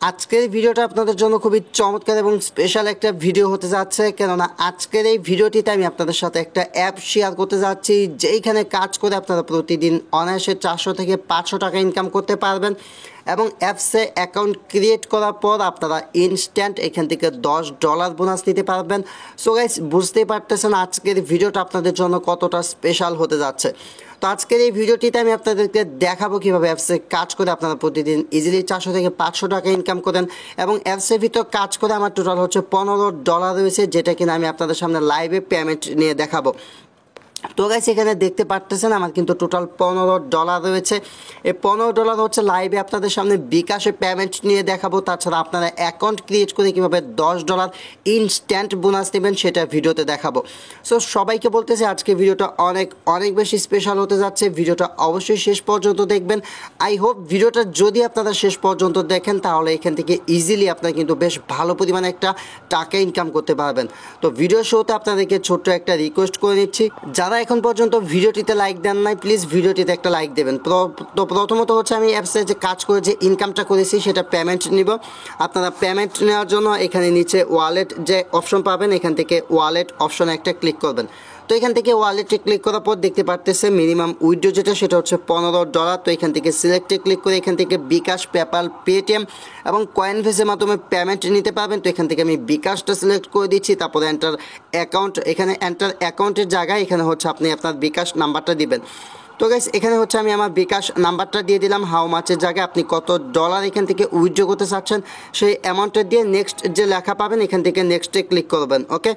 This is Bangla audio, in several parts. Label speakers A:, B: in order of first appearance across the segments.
A: আজকের ভিডিওটা আপনাদের জন্য খুবই চমৎকার এবং স্পেশাল একটা ভিডিও হতে যাচ্ছে, কেননা আজকের এই ভিডিওটিতে আমি আপনাদের সাথে একটা অ্যাপ শেয়ার করতে যাচ্ছি যেইখানে কাজ করে আপনারা প্রতিদিন অনায়াসে 400 থেকে 500 টাকা ইনকাম করতে পারবেন এবং অ্যাপসে অ্যাকাউন্ট ক্রিয়েট করার পর আপনারা ইনস্ট্যান্ট এখান থেকে $10 বোনাস নিতে পারবেন। সো গাইস, বুঝতেই পারতেছেন আজকের ভিডিওটা আপনাদের জন্য কতটা স্পেশাল হতে যাচ্ছে। তো আজকের এই ভিডিওটিতে আমি আপনাদেরকে দেখাবো কীভাবে অ্যাপসে কাজ করে আপনারা প্রতিদিন ইজিলি 400 থেকে 500 টাকা ইনকাম করেন এবং অ্যাপসের ভিতর কাজ করে আমার টোটাল হচ্ছে $15 রয়েছে, যেটা কিনা আমি আপনাদের সামনে লাইভে পেমেন্ট নিয়ে দেখাবো। তো গাইস, এখানে দেখতে পারতেছেন আমার কিন্তু টোটাল $15 রয়েছে। এই $15 হচ্ছে লাইভে আপনাদের সামনে বিকাশে পেমেন্ট নিয়ে দেখাবো। তাছাড়া আপনারা অ্যাকাউন্ট ক্রিয়েট করে কীভাবে $10 ইনস্ট্যান্ট বোনাস নেবেন সেটা ভিডিওতে দেখাবো। সো সবাইকে বলতেছি আজকে ভিডিওটা অনেক অনেক বেশি স্পেশাল হতে যাচ্ছে। ভিডিওটা অবশ্যই শেষ পর্যন্ত দেখবেন। আই হোপ ভিডিওটা যদি আপনারা শেষ পর্যন্ত দেখেন তাহলে এখান থেকে ইজিলি আপনারা কিন্তু বেশ ভালো পরিমাণে একটা টাকা ইনকাম করতে পারবেন। তো ভিডিও শুরুতে আপনাদেরকে ছোট্ট একটা রিকোয়েস্ট করে নিচ্ছি, যারা এখন পর্যন্ত ভিডিওটিতে লাইক দেন নাই প্লিজ ভিডিওটিতে একটা লাইক দেবেন। তো প্রথমত হচ্ছে আমি অ্যাপসে যে কাজ করে যে ইনকামটা করেছি সেটা পেমেন্ট নিব। আপনারা পেমেন্ট নেওয়ার জন্য এখানে নিচে ওয়ালেট যে অপশন পাবেন, এখান থেকে ওয়ালেট অপশনে একটা ক্লিক করবেন। তো এখান থেকে ওয়ালেটে ক্লিক করার পর দেখতে পারতেছে মিনিমাম উইথড্র যেটা সেটা হচ্ছে $15। তো এখান থেকে সিলেক্টে ক্লিক করে এখান থেকে বিকাশ, পেপ্যাল, পেটিএম এবং কয়েনভেসের মাধ্যমে পেমেন্ট নিতে পারবেন। তো এখান থেকে আমি বিকাশটা সিলেক্ট করে দিচ্ছি, তারপরে এন্টার অ্যাকাউন্ট, এখানে এন্টার অ্যাকাউন্টের জায়গায় এখানে হচ্ছে আপনি আপনার বিকাশ নাম্বারটা দিবেন। তো গাইস, এখানে হচ্ছে আমি আমার বিকাশ নাম্বারটা দিয়ে দিলাম। হাউ মাচের জায়গায় আপনি কত ডলার এখান থেকে উইথড্র করতে চাচ্ছেন সেই অ্যামাউন্টটা দিয়ে নেক্সট যে লেখা পাবেন এখান থেকে নেক্সটে ক্লিক করবেন। ওকে,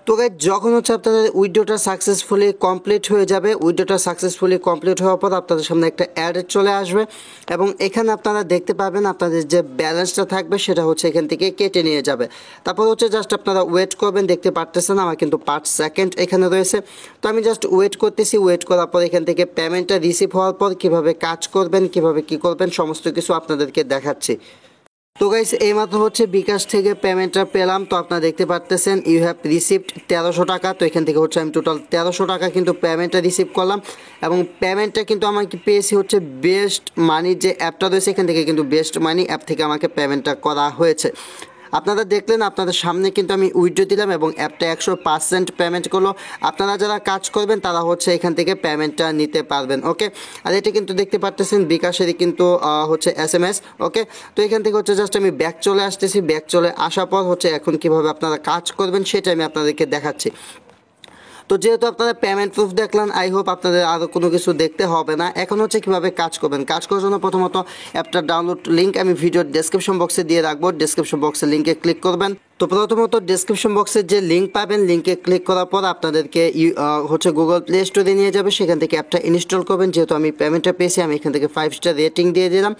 A: তো গাইস, যখন হচ্ছে আপনাদের উইথড্রটা সাকসেসফুলি কমপ্লিট হয়ে যাবে, উইথড্রটা সাকসেসফুলি কমপ্লিট হওয়ার পর আপনাদের সামনে একটা অ্যাড চলে আসবে এবং এখানে আপনারা দেখতে পাবেন আপনাদের যে ব্যালেন্সটা থাকবে সেটা হচ্ছে এখান থেকে কেটে নিয়ে যাবে। তারপর হচ্ছে জাস্ট আপনারা ওয়েট করবেন। দেখতে পারতেছেন আমার কিন্তু 5 সেকেন্ড এখানে রয়েছে। তো আমি জাস্ট ওয়েট করতেছি। ওয়েট করার পর এখান থেকে পেমেন্টটা রিসিভ হওয়ার পর কীভাবে কাজ করবেন, কীভাবে কী করবেন সমস্ত কিছু আপনাদেরকে দেখাচ্ছি। তো গাইস, এইমাত্র হচ্ছে বিকাশ থেকে পেমেন্টটা পেলাম। তো আপনারা দেখতে পারতেছেন ইউ হ্যাভ রিসিভড 1300 টাকা। তো এখান থেকে হচ্ছে আমি টোটাল 1300 টাকা কিন্তু পেমেন্টটা রিসিভ করলাম এবং পেমেন্টটা কিন্তু আমাকে পেয়েছি হচ্ছে বেস্ট মানি যে অ্যাপটা রয়েছে এখান থেকে কিন্তু বেস্ট মানি অ্যাপ থেকে আমাকে পেমেন্টটা করা হয়েছে। আপনারা দেখলেন আপনাদের সামনে কিন্তু আমি উইথড্র দিলাম এবং অ্যাপটা 100% পেমেন্ট করলো। আপনারা যারা কাজ করবেন তারা হচ্ছে এখান থেকে পেমেন্টটা নিতে পারবেন। ওকে, আর এটা কিন্তু দেখতে পারতেছেন বিকাশেরই কিন্তু হচ্ছে SMS। ওকে, তো এখান থেকে হচ্ছে জাস্ট আমি ব্যাক চলে আসতেছি। ব্যাক চলে আসার পর হচ্ছে এখন কিভাবে আপনারা কাজ করবেন সেটা আমি আপনাদেরকে দেখাচ্ছি। তো যেহেতু আপনারা পেমেন্ট প্রুফ দেখলেন, আই হোপ আপনাদের আরও কোনো কিছু দেখতে হবে না। এখন হচ্ছে কীভাবে কাজ করবেন। কাজ করার জন্য প্রথমত অ্যাপটার ডাউনলোড লিঙ্ক আমি ভিডিওর ডেসক্রিপশন বক্সে দিয়ে রাখবো। ডেসক্রিপশন বক্সের লিঙ্কে ক্লিক করবেন। তো প্রথমত ডেসক্রিপশন বক্সের যে লিঙ্ক পাবেন, লিঙ্কে ক্লিক করার পর আপনাদেরকে হচ্ছে গুগল প্লে স্টোরে নিয়ে যাবে। সেখান থেকে অ্যাপটা ইনস্টল করবেন। যেহেতু আমি পেমেন্টটা পেয়েছি আমি এখান থেকে 5 স্টার রেটিং দিয়ে দিলাম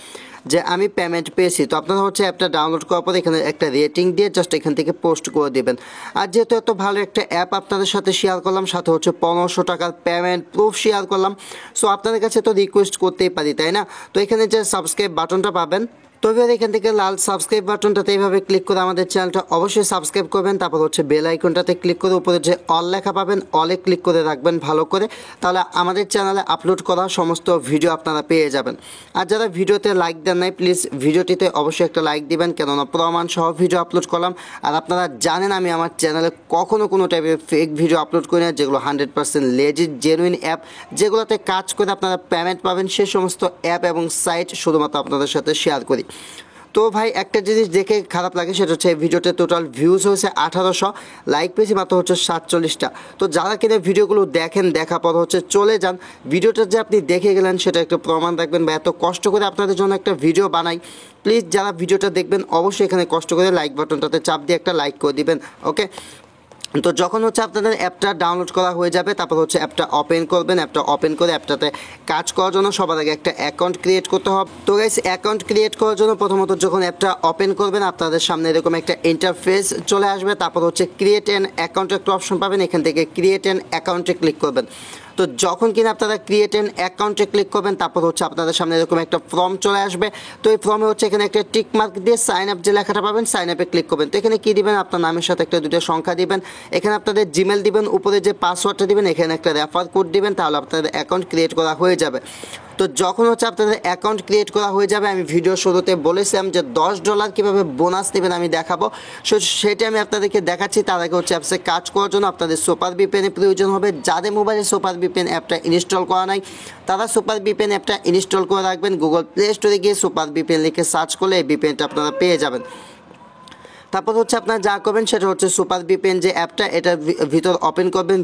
A: যে আমি পেমেন্ট পেয়েছি। তো আপনারা হচ্ছে অ্যাপটা ডাউনলোড করার পর এখানে একটা রেটিং দিয়ে জাস্ট এখান থেকে পোস্ট করে দেবেন। আর যেহেতু এত ভালো একটা অ্যাপ আপনাদের সাথে শেয়ার করলাম, সাথে হচ্ছে 1500 টাকার পেমেন্ট প্রুফ শেয়ার করলাম, সো আপনাদের কাছে তো রিকোয়েস্ট করতেই পারি, তাই না? তো এখানে যে সাবস্ক্রাইব বাটনটা পাবেন, তো এবার এখান থেকে লাল সাবস্ক্রাইব বাটনটাতে এইভাবে ক্লিক করে আমাদের চ্যানেলটা অবশ্যই সাবস্ক্রাইব করবেন। তারপর হচ্ছে বেল আইকনটাতে ক্লিক করে উপরে যে অল লেখা পাবেন অলে ক্লিক করে রাখবেন ভালো করে, তাহলে আমাদের চ্যানেলে আপলোড করা সমস্ত ভিডিও আপনারা পেয়ে যাবেন। আর যারা ভিডিওতে লাইক দেন নাই প্লিজ ভিডিওটিতে অবশ্যই একটা লাইক দিবেন, কেননা প্রমাণ সহ ভিডিও আপলোড করলাম। আর আপনারা জানেন আমি আমার চ্যানেলে কখনও কোনো টাইপের ফেক ভিডিও আপলোড করি না, যেগুলো 100% লেজিট জেনুইন অ্যাপ, যেগুলোতে কাজ করে আপনারা পেমেন্ট পাবেন সেই সমস্ত অ্যাপ এবং সাইট শুধুমাত্র আপনাদের সাথে শেয়ার করি। তো ভাই, একটা জিনিস দেখে খারাপ লাগে সেটা হচ্ছে ভিডিওতে টোটাল ভিউজ হয়েছে 1800, লাইক পেয়েছি মাত্র হচ্ছে 47টা। তো যারা কিনা ভিডিওগুলো দেখেন, দেখার পর হচ্ছে চলে যান, ভিডিওটা যে আপনি দেখে গেলেন সেটা একটু প্রমাণ রাখবেন। বা এত কষ্ট করে আপনাদের জন্য একটা ভিডিও বানাই, প্লিজ যারা ভিডিওটা দেখবেন অবশ্যই এখানে কষ্ট করে লাইক বাটনটাতে চাপ দিয়ে একটা লাইক করে দিবেন। ওকে, তো যখন হচ্ছে আপনাদের অ্যাপটা ডাউনলোড করা হয়ে যাবে তারপর হচ্ছে অ্যাপটা ওপেন করবেন। অ্যাপটা ওপেন করে অ্যাপটাতে কাজ করার জন্য সবার আগে একটা অ্যাকাউন্ট ক্রিয়েট করতে হবে। তো গাইস, অ্যাকাউন্ট ক্রিয়েট করার জন্য প্রথমত যখন অ্যাপটা ওপেন করবেন আপনাদের সামনে এরকম একটা ইন্টারফেস চলে আসবে। তারপর হচ্ছে ক্রিয়েট অ্যান অ্যাকাউন্ট একটা অপশন পাবেন, এখান থেকে ক্রিয়েট অ্যান অ্যাকাউন্টে ক্লিক করবেন। তো যখন কিনা আপনারা ক্রিয়েট অ্যান অ্যাকাউন্টে ক্লিক করবেন তারপর হচ্ছে আপনাদের সামনে এরকম একটা ফর্ম চলে আসবে। তো এই ফর্মে হচ্ছে এখানে একটা টিক মার্ক দিয়ে সাইন আপ যে লেখাটা পাবেন সাইন আপে ক্লিক করবেন। তো এখানে কী দিবেন, আপনার নামের সাথে একটা দুটো সংখ্যা দিবেন, এখানে আপনাদের জিমেল দিবেন, উপরে যে পাসওয়ার্ডটা দিবেন এখানে একটা রেফার কোড দিবেন, তাহলে আপনাদের অ্যাকাউন্ট ক্রিয়েট করা হয়ে যাবে। তো যখন হচ্ছে আপনাদের অ্যাকাউন্ট ক্রিয়েট করা হয়ে যাবে, আমি ভিডিও শুরুতে বলেছিলাম যে $10 কীভাবে বোনাস নেবেন আমি দেখাবো। সো সেটা আমি আপনাদেরকে দেখাচ্ছি। তার আগে হচ্ছে অ্যাপসে কাজ করার জন্য আপনাদের সুপার ভিপিএনের প্রয়োজন হবে। যাদের মোবাইলে সুপার ভিপিএন অ্যাপটা ইনস্টল করা নাই তারা সুপার ভিপিএন অ্যাপটা ইনস্টল করে রাখবেন। গুগল প্লে স্টোরে গিয়ে সুপার ভিপিএন লিখে সার্চ করলে এই ভিপিএনটা আপনারা পেয়ে যাবেন। তারপর হচ্ছে আপনারা যা করবেন সেটা হচ্ছে সুপার ভিপিএন যে অ্যাপটা এটার ভিতর ওপেন করবেন।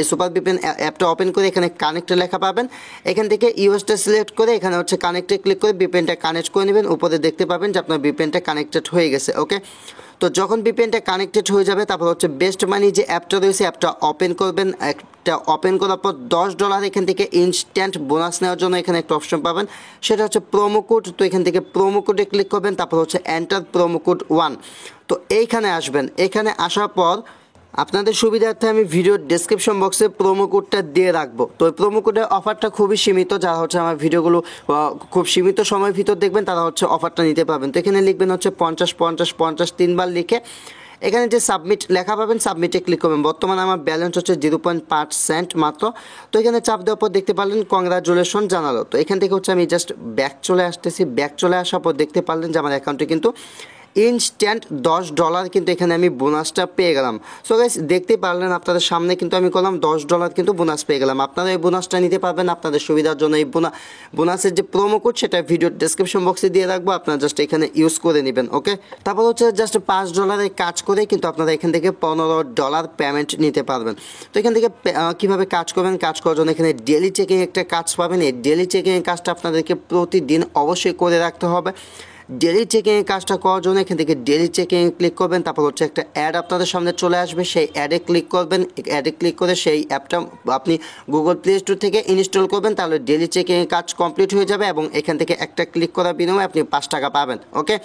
A: এই সুপার ভিপিএন অ্যাপটা ওপেন করে এখানে কানেক্টে লেখা পাবেন। এখান থেকে ইউএসটা সিলেক্ট করে এখানে হচ্ছে কানেক্টে ক্লিক করে ভিপিএনটা কানেক্ট করে নেবেন। উপরে দেখতে পাবেন যে আপনার ভিপিএনটা কানেক্টেড হয়ে গেছে। ওকে, তো যখন ভিপিএনটা কানেক্টেড হয়ে যাবে তারপর হচ্ছে বেস্ট মানি যে অ্যাপটা রয়েছে অ্যাপটা ওপেন করবেন। একটা ওপেন করার পর $10 এখান থেকে ইনস্ট্যান্ট বোনাস নেওয়ার জন্য এখানে একটা অপশন পাবেন, সেটা হচ্ছে প্রোমো কোড। তো এখান থেকে প্রোমো কোডে ক্লিক করবেন, তারপর হচ্ছে এন্টার প্রোমো কোড 1। তো এইখানে আসবেন। এখানে আসার পর আপনাদের সুবিধার্থে আমি ভিডিওর ডেসক্রিপশন বক্সে প্রোমো কোডটা দিয়ে রাখবো। তো ওই প্রোমো কোডের অফারটা খুবই সীমিত, যারা হচ্ছে আমার ভিডিওগুলো খুব সীমিত সময়ের ভিতর দেখবেন তারা হচ্ছে অফারটা নিতে পারবেন। তো এখানে লিখবেন হচ্ছে 50 3বার লিখে এখানে যে সাবমিট লেখা পাবেন সাবমিটে ক্লিক করবেন। বর্তমানে আমার ব্যালেন্স হচ্ছে 0.5 সেন্ট মাত্র। তো এখানে চাপ দেওয়ার পর দেখতে পারলেন কংগ্রাচুলেশন জানালো। তো এখান থেকে হচ্ছে আমি জাস্ট ব্যাক চলে আসতেছি। ব্যাক চলে আসার পর দেখতে পারলেন যে আমার অ্যাকাউন্টে কিন্তু ইনস্ট্যান্ট $10 কিন্তু এখানে আমি বোনাসটা পেয়ে গেলাম। সো গাইস দেখতে পারলেন আপনাদের সামনে কিন্তু আমি করলাম $10 কিন্তু বোনাস পেয়ে গেলাম। আপনারা এই বোনাসটা নিতে পারবেন আপনাদের সুবিধার জন্য। এই বোনাসের যে প্রোমো কোড সেটা ভিডিওর ডেসক্রিপশন বক্সে দিয়ে রাখবো, আপনারা জাস্ট এখানে ইউজ করে নেবেন। ওকে, তারপর হচ্ছে জাস্ট $5 কাজ করে কিন্তু আপনারা এখান থেকে $15 পেমেন্ট নিতে পারবেন। তো এখান থেকে কীভাবে কাজ করবেন, কাজ করার জন্য এখানে ডেলি চেকিং একটা কাজ পাবেন। এই ডেলি চেকিংয়ের কাজটা আপনাদেরকে প্রতিদিন অবশ্যই করে রাখতে হবে। ডেলি চেকিংয়ের কাজটা করার জন্য এখান থেকে ডেলি চেকিংয়ে ক্লিক করবেন। তারপর হচ্ছে একটা অ্যাড আপনাদের সামনে চলে আসবে, সেই অ্যাডে ক্লিক করবেন। অ্যাডে ক্লিক করে সেই অ্যাপটা আপনি গুগল প্লে স্টোর থেকে ইনস্টল করবেন, তাহলে ডেলি চেকিংয়ের কাজ কমপ্লিট হয়ে যাবে এবং এখান থেকে একটা ক্লিক করার বিনিময়ে আপনি $5 পাবেন। ওকে,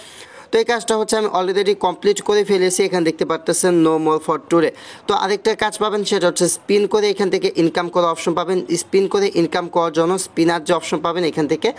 A: তো এই কাজটা হচ্ছে আমি অলরেডি কমপ্লিট করে ফেলেছি। এখানে দেখতে পাচ্ছেন নো মোর ফর টুডে। তো আরেকটা কাজ পাবেন সেটা হচ্ছে স্পিন করে এখান থেকে ইনকাম করার অপশন পাবেন। স্পিন করে ইনকাম করার জন্য স্পিনার যে অপশন পাবেন এখান থেকে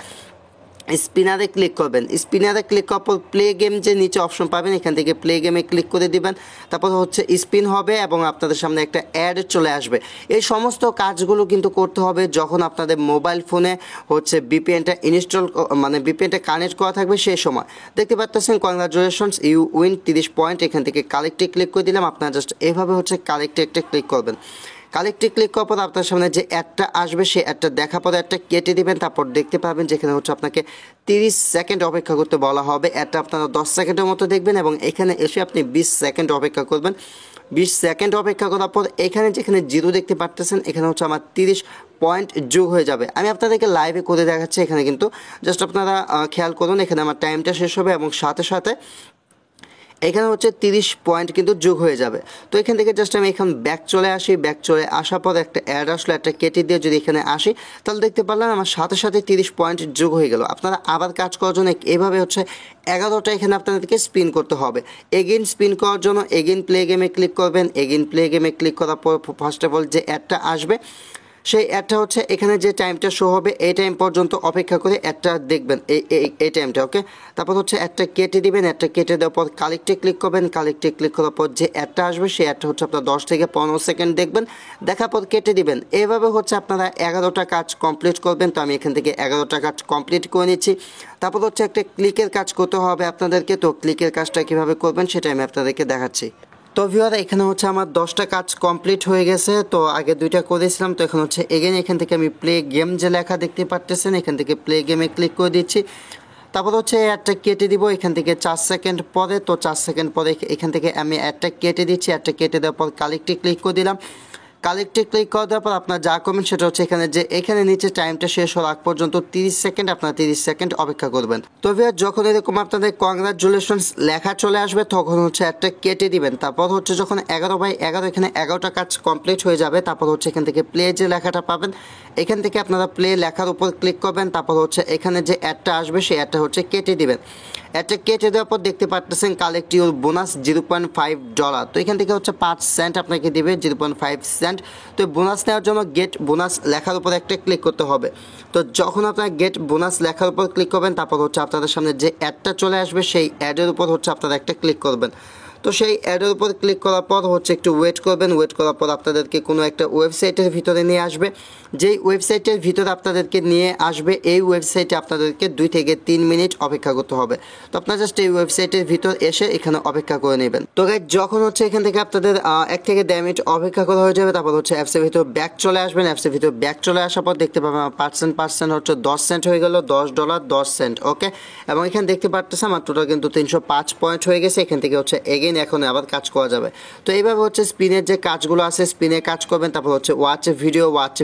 A: স্পিনারে ক্লিক করবেন। স্পিনারে ক্লিক করার পর প্লে গেম যে নিচে অপশন পাবেন এখান থেকে প্লে গেমে ক্লিক করে দিবেন। তারপর হচ্ছে স্পিন হবে এবং আপনাদের সামনে একটা অ্যাড চলে আসবে। এই সমস্ত কাজগুলো কিন্তু করতে হবে যখন আপনাদের মোবাইল ফোনে হচ্ছে ভিপিএনটা ইনস্টল মানে ভিপিএনটা কানেক্ট করা থাকবে সেই সময়। দেখতে পাচ্ছেন কংগ্রাচুলেশনস ইউ উইন 30 পয়েন্ট। এখান থেকে কালেক্টে ক্লিক করে দিলাম। আপনারা জাস্ট এভাবে হচ্ছে কালেক্টে একটা ক্লিক করবেন। কালেক্টে ক্লিক করার পর আপনার সামনে যে অ্যাডটা আসবে সেই অ্যাডটা দেখার পরে অ্যাডটা কেটে দিবেন। তারপর দেখতে পাবেন যেখানে হচ্ছে আপনাকে 30 সেকেন্ড অপেক্ষা করতে বলা হবে। অ্যাডটা আপনারা 10 সেকেন্ডের মতো দেখবেন এবং এখানে এসে আপনি 20 সেকেন্ড অপেক্ষা করবেন। 20 সেকেন্ড অপেক্ষা করার পর এখানে যেখানে জিরো দেখতে পাচ্ছেন এখানে হচ্ছে আমার 30 পয়েন্ট যোগ হয়ে যাবে। আমি আপনাদেরকে লাইভে করে দেখাচ্ছি। এখানে কিন্তু জাস্ট আপনারা খেয়াল করুন, এখানে আমার টাইমটা শেষ হবে এবং সাথে সাথে এখানে হচ্ছে 30 পয়েন্ট কিন্তু যোগ হয়ে যাবে। তো এখান থেকে জাস্ট আমি এখন ব্যাক চলে আসি। ব্যাক চলে আসার পর একটা অ্যাড আসলো, একটা কেটে দিয়ে যদি এখানে আসি তাহলে দেখতে পারলাম আমার সাথে সাথে 30 পয়েন্ট যোগ হয়ে গেল। আপনারা আবার কাজ করার জন্য এভাবে হচ্ছে 11টা এখানে আপনাদেরকে স্পিন করতে হবে। এগেইন স্পিন করার জন্য এগেইন প্লে গেমে ক্লিক করবেন। এগেইন প্লে গেমে ক্লিক করার পর ফার্স্ট অফ অল যে অ্যাডটা আসবে সেই অ্যাডটা হচ্ছে এখানে যে টাইমটা শো হবে এই টাইম পর্যন্ত অপেক্ষা করে অ্যাডটা দেখবেন এই টাইমটা। ওকে, তারপর হচ্ছে অ্যাডটা কেটে দিবেন। অ্যাডটা কেটে দেওয়ার পর কালেক্টে ক্লিক করবেন। কালেক্টে ক্লিক করার পর যে অ্যাডটা আসবে সেই অ্যাডটা হচ্ছে আপনার 10 থেকে 15 সেকেন্ড দেখবেন, দেখার পর কেটে দিবেন। এভাবে হচ্ছে আপনারা 11টা কাজ কমপ্লিট করবেন। তো আমি এখান থেকে 11টা কাজ কমপ্লিট করে নিচ্ছি। তারপর হচ্ছে একটা ক্লিকের কাজ করতে হবে আপনাদেরকে। তো ক্লিকের কাজটা কীভাবে করবেন সেটা আমি আপনাদেরকে দেখাচ্ছি। তো ভিউয়ার এখানে হচ্ছে আমার 10টা কাজ কমপ্লিট হয়ে গেছে। তো আগে 2টা করেছিলাম, তো এখন হচ্ছে এগেন এখান থেকে আমি প্লে গেম যে লেখা দেখতে পাচ্ছেন এখান থেকে প্লে গেমে ক্লিক করে দিচ্ছি। তারপর হচ্ছে অ্যাডটা কেটে দিব এখান থেকে 4 সেকেন্ড পরে। তো 4 সেকেন্ড পরে এখান থেকে আমি অ্যাডটা কেটে দিচ্ছি। অ্যাডটা কেটে দেওয়ার পর কালেক্টে ক্লিক করে দিলাম। কালেক্টে ক্লিক করে দেওয়ার পর আপনার যা করবেন সেটা হচ্ছে এখানে নিচে টাইমটা শেষ হওয়ার আগ পর্যন্ত 30 সেকেন্ড আপনারা 30 সেকেন্ড অপেক্ষা করবেন। তো ভিউয়ার যখন এরকম আপনাদের কংগ্রাচুলেশনস লেখা চলে আসবে তখন হচ্ছে একটা কেটে দিবেন। তারপর হচ্ছে যখন 11/11 এখানে 11টা কাজ কমপ্লিট হয়ে যাবে তারপর হচ্ছে এখান থেকে প্লে যে লেখাটা পাবেন এখান থেকে আপনারা প্লে লেখার উপর ক্লিক করবেন। তারপর হচ্ছে এখানে যে অ্যাডটা আসবে সেই অ্যাডটা হচ্ছে কেটে দিবেন। অ্যাডটা কেটে দেওয়ার পর দেখতে পাচ্ছেন কালেক্ট ইউর বোনাস $0.5। তো এখান থেকে হচ্ছে 5 সেন্ট আপনাকে দিবে, 0.5 সেন্ট। তো বোনাস নেওয়ার জন্য গেট বোনাস লেখার উপর একটা ক্লিক করতে হবে। তো যখন আপনারা গেট বোনাস লেখার উপর ক্লিক করবেন তারপর হচ্ছে আপনাদের সামনে যে অ্যাডটা চলে আসবে সেই অ্যাডের উপর হচ্ছে আপনারা একটা ক্লিক করবেন। তো তো সেই অ্যাডের উপর ক্লিক করার পর হচ্ছে একটু ওয়েট করবেন, ওয়েট করার পর আপনাদেরকে কোনো একটা ওয়েবসাইটের ভিতরে নিয়ে আসবে। যেই ওয়েবসাইটের ভিতরে আপনাদেরকে নিয়ে আসবে এই ওয়েবসাইটে আপনাদেরকে 2 থেকে 3 মিনিট অপেক্ষা করতে হবে। তো আপনারা জাস্ট এই ওয়েবসাইটের ভিতর এসে এখানে অপেক্ষা করে নেবেন। তো গাইস যখন হচ্ছে এখান থেকে আপনাদের 1 থেকে 1.5 মিনিট অপেক্ষা করা হয়ে যাবে, তারপর হচ্ছে অ্যাপসের ভিতর ব্যাক চলে আসবেন। অ্যাপসের ভিতর ব্যাক চলে আসার পর দেখতে পাবেন পার্সেন্ট হচ্ছে 10 সেন্ট হয়ে গেল, $10 10 সেন্ট। ওকে, এবং এখানে দেখতে পাচ্ছেন আমার টোটাল কিন্তু 305 পয়েন্ট হয়ে গেছে। এখান থেকে হচ্ছে এগেইন এখন আবার কাজ করা যাবে। তো এইভাবে হচ্ছে স্পিনের যে কাজগুলো আছে স্পিনে কাজ করবেন। তারপর হচ্ছে ওয়াচে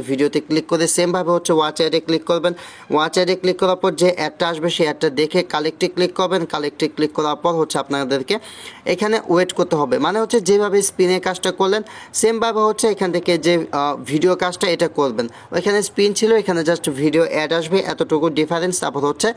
A: ভিডিওতে ক্লিক করে সেমভাবে হচ্ছে ওয়াচ অ্যাডে ক্লিক করবেন। ওয়াচ অ্যাডে ক্লিক করার পর যে অ্যাডটা আসবে সেই অ্যাডটা দেখে কালেক্টে ক্লিক করবেন। কালেক্টে ক্লিক করার পর হচ্ছে আপনাদেরকে এখানে ওয়েট করতে হবে। মানে হচ্ছে যেভাবে স্পিনের কাজটা করলেন সেমভাবে হচ্ছে এখান থেকে যে ভিডিও কাজটা এটা করবেন। ওইখানে স্পিন ছিল, এখানে জাস্ট ভিডিও অ্যাড আসবে, এতটুকু ডিফারেন্স। তারপর হচ্ছে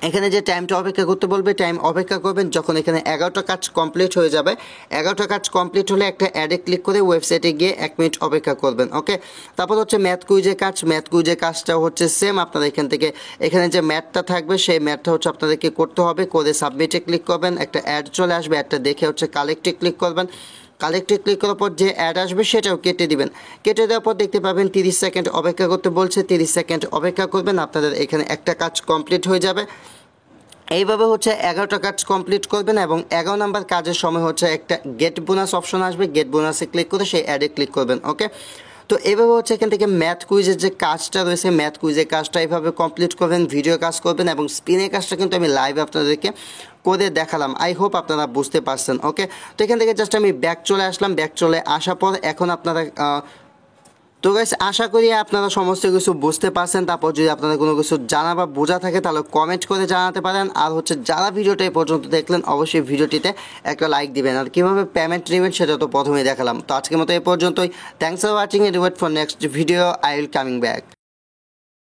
A: এখানে যে টাইমটা অপেক্ষা করতে বলবে টাইম অপেক্ষা করবেন। যখন এখানে 11টা কাজ কমপ্লিট হয়ে যাবে, 11টা কাজ কমপ্লিট হলে একটা অ্যাডে ক্লিক করে ওয়েবসাইটে গিয়ে 1 মিনিট অপেক্ষা করবেন। ওকে, তারপর হচ্ছে ম্যাথ কুইজের কাজটা হচ্ছে সেম। আপনারা এখান থেকে এখানে যে ম্যাথটা থাকবে সেই ম্যাথটা হচ্ছে আপনাদেরকে করতে হবে। করে সাবমিটে ক্লিক করবেন, একটা অ্যাড চলে আসবে, অ্যাডটা দেখে হচ্ছে কালেক্টে ক্লিক করবেন। কালেক্টে ক্লিক করার পর যে অ্যাড আসবে সেটাও কেটে দিবেন। কেটে দেওয়ার পর দেখতে পাবেন 30 সেকেন্ড অপেক্ষা করতে বলছে, 30 সেকেন্ড অপেক্ষা করবেন। আপনাদের এখানে একটা কাজ কমপ্লিট হয়ে যাবে। এইভাবে হচ্ছে 11টা কাজ কমপ্লিট করবেন এবং 11 নাম্বার কাজের সময় হচ্ছে একটা গেট বোনাস অপশন আসবে, গেট বোনাসে ক্লিক করে সেই অ্যাডে ক্লিক করবেন। ওকে, তো এইভাবে হচ্ছে এখান থেকে ম্যাথ কুইজের যে কাজটা রয়েছে ম্যাথ কুইজের কাজটা এইভাবে কমপ্লিট করবেন, ভিডিও কাজ করবেন এবং স্পিনের কাজটা কিন্তু আমি লাইভ আপনাদেরকে করে দেখালাম। আই হোপ আপনারা বুঝতে পারছেন। ওকে, তো এখান থেকে জাস্ট আমি ব্যাক চলে আসলাম। ব্যাক চলে আসার পর এখন আপনারা তো গাইস আশা করি আপনারা সমস্ত কিছু বুঝতে পারছেন। তারপর যদি আপনাদের কোনো কিছু জানা বা বোঝা থাকে তাহলে কমেন্ট করে জানাতে পারেন। আর হচ্ছে যারা ভিডিওটা এই পর্যন্ত দেখলেন অবশ্যই ভিডিওটিতে একটা লাইক দিবেন। আর কীভাবে পেমেন্ট নেবেন সেটা তো প্রথমেই দেখালাম। তো আজকের মতো এই পর্যন্তই। Thanks for watching and wait for next video. I will coming back.